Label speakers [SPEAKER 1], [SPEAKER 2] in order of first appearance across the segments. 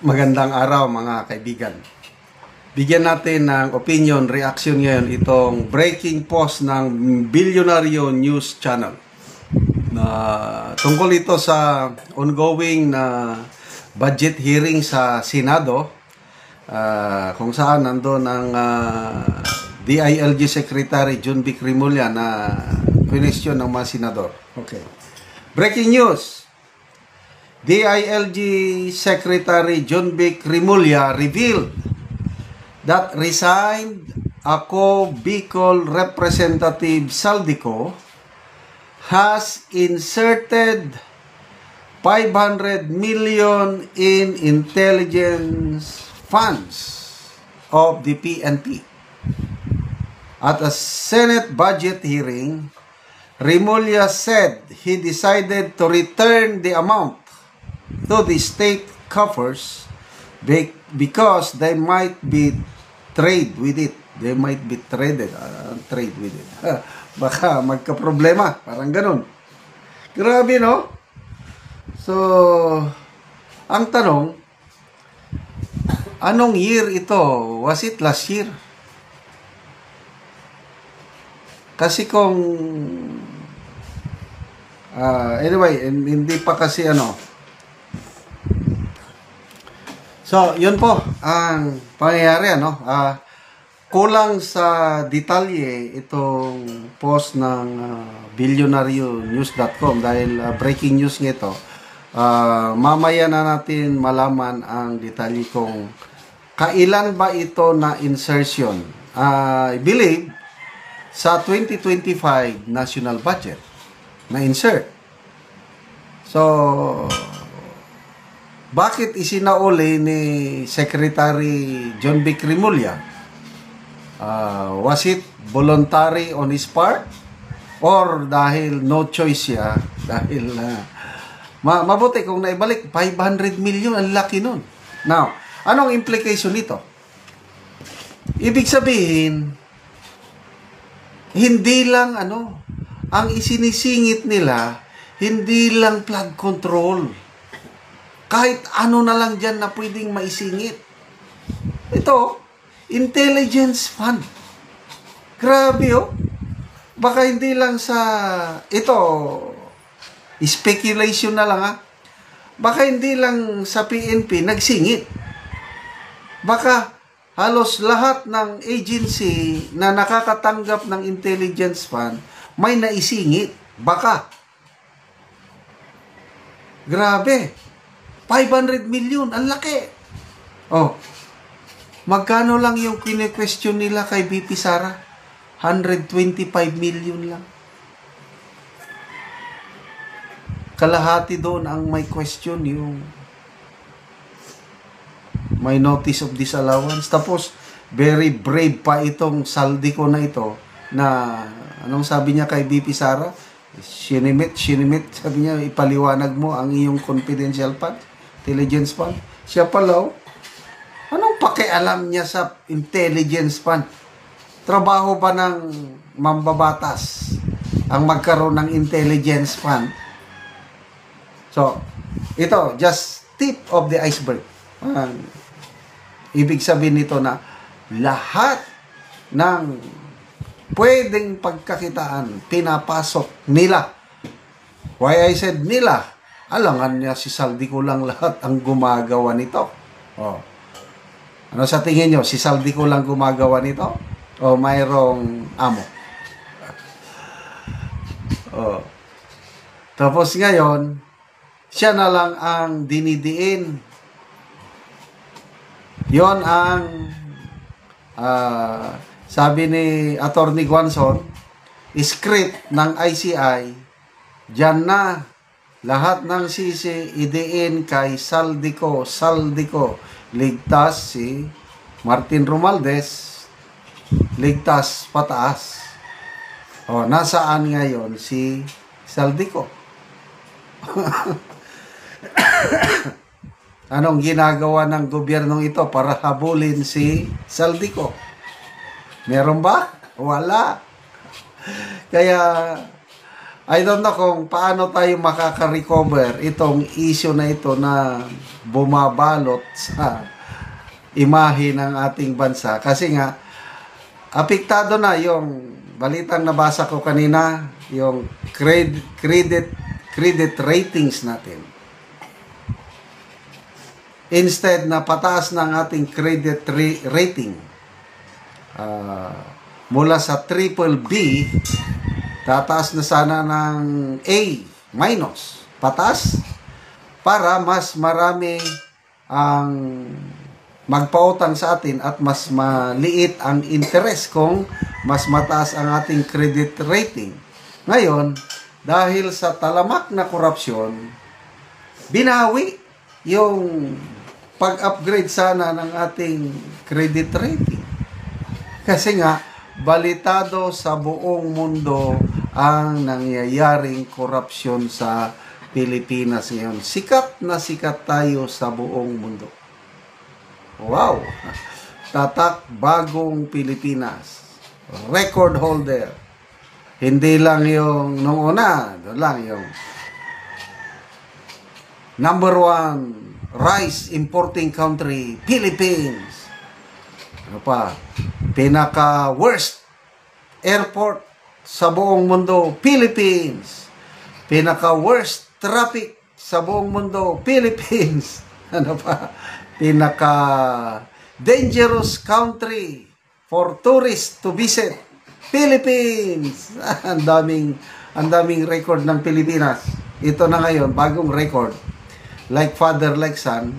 [SPEAKER 1] Magandang araw mga kaibigan. Bigyan natin ng opinion, reaction ngayon itong breaking post ng Bilyonaryo News Channel. Tungkol ito sa ongoing na budget hearing sa Senado, kung saan nandun ang DILG Secretary John Vic Remulla na question ng mga senador. Okay. Breaking news. DILG Secretary John Vic Remulla revealed that resigned Ako Bicol Representative Saldico has inserted 500 million in intelligence funds of the PNP. At a Senate budget hearing, Remulla said he decided to return the amount to the state coffers because they might be trade with it. They might be traded, trade with it. Baka magka-problema, parang ganun. Grabe, no? So, ang tanong, anong year ito? Was it last year? Kasi kung anyway, hindi pa kasi So, yun po ang pangyayari, kulang sa detalye itong post ng billionaryonews.com dahil breaking news nito. Mamaya na natin malaman ang detalye kung kailan ba ito na insertion. I believe sa 2025 national budget na insert. So, bakit isinauli ni Secretary John Vic Remulla? Was it voluntary on his part? Or dahil no choice siya? Dahil mabuti kung naibalik, 500 million, ang laki nun. Now, anong implication nito? Ibig sabihin, hindi lang ang isinisingit nila, hindi lang flood control. Kahit ano na lang dyan na pwedeng maisingit. Ito, intelligence fund. Grabe, oh. Baka hindi lang sa, ito, speculation na lang, Baka hindi lang sa PNP nagsingit. Baka halos lahat ng agency na nakakatanggap ng intelligence fund may naisingit. Baka. Grabe. 500 million, ang laki. Oh, magkano lang yung kine-question nila kay VP Sara? 125 million lang. Kalahati doon ang may question, yung may notice of disallowance. Tapos, very brave pa itong Saldico na ito na, anong sabi niya kay VP Sara? Sinimit, sabi niya, ipaliwanag mo ang iyong confidential fund. Intelligence fund. Siya pala, anong pakialam niya sa intelligence fund? Trabaho ba ng mambabatas ang magkaroon ng intelligence fund? So, ito, just tip of the iceberg. Ibig sabihin nito na lahat ng pwedeng pagkakitaan, pinapasok nila. Why I said nila? Alangan niya si Saldico lang lahat ang gumagawa nito. Oh. Ano sa tingin nyo? Si Saldico lang gumagawa nito? O mayroong amo? Oh. Tapos ngayon, siya na lang ang dinidiin. Yon ang sabi ni Attorney Guanzon, script ng ICI, dyan na lahat ng sisi idiin kay Saldico. Ligtas si Martin Romualdez, ligtas pataas. O, nasaan ngayon si Saldico? Anong ginagawa ng gobyernong ito para habulin si Saldico? Meron ba? Wala. Kaya I don't know kung paano tayo makaka-recover itong issue na ito na bumabalot sa imahe ng ating bansa. Kasi nga, apektado na yung balitang nabasa ko kanina, yung credit ratings natin. Instead na pataas ng ating credit rating, mula sa triple B, tataas na sana ng A minus, pataas, para mas marami ang magpautang sa atin at mas maliit ang interest kung mas mataas ang ating credit rating. Ngayon, dahil sa talamak na korupsyon, binawi yung pag-upgrade sana ng ating credit rating. Kasi nga, balitado sa buong mundo ang nangyayaring korupsyon sa Pilipinas ngayon. Sikat na sikat tayo sa buong mundo. Wow! Tatak Bagong Pilipinas. Record holder. Hindi lang yung nung una, doon lang yung number 1 rice importing country, Philippines. Ano pa? Pinaka-worst airport sa buong mundo, Philippines. Pinaka-worst traffic sa buong mundo, Philippines. Ano pa? Pinaka-dangerous country for tourists to visit, Philippines. Ang daming record ng Pilipinas. Ito na ngayon, bagong record. Like father, like son.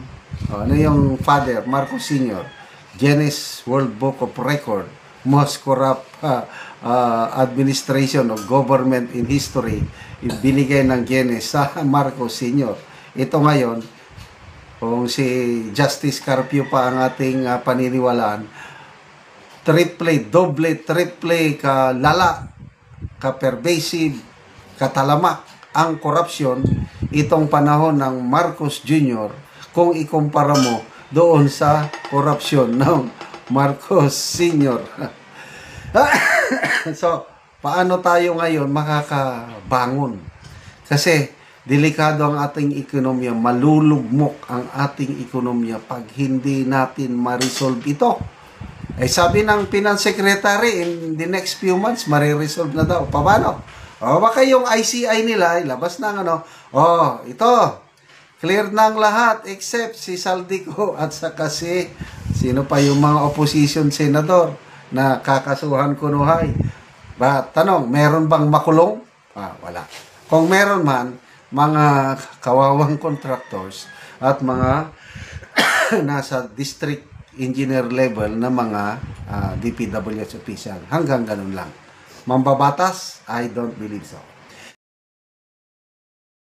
[SPEAKER 1] Ano yung father? Marcos Sr. Guinness World Book of Record. Most corrupt administration of government in history. Binigay ng Guinness sa Marcos Sr. Ito ngayon, kung si Justice Carpio pa ang ating paniniwalaan, doble, triple kalala, ka-pervasive, katalamak ang korupsyon itong panahon ng Marcos Jr. kung ikumpara mo doon sa korupsyon ng Marcos Sr. So, paano tayo ngayon makakabangon? Kasi delikado ang ating ekonomiya, malulugmok ang ating ekonomiya pag hindi natin ma-resolve ito. Eh sabi ng Finance Secretary, in the next few months, mariresolve na daw. Paano? O baka yung ICI nila, ilabas ng ito, clear na ang lahat except si Saldico at saka sino pa yung mga opposition senador na kakasuhan kunuhay. Tanong, meron bang makulong? Wala. Kung meron man, mga kawawang contractors at mga nasa district engineer level na mga DPWH official. Hanggang ganun lang. Mambabatas? I don't believe so.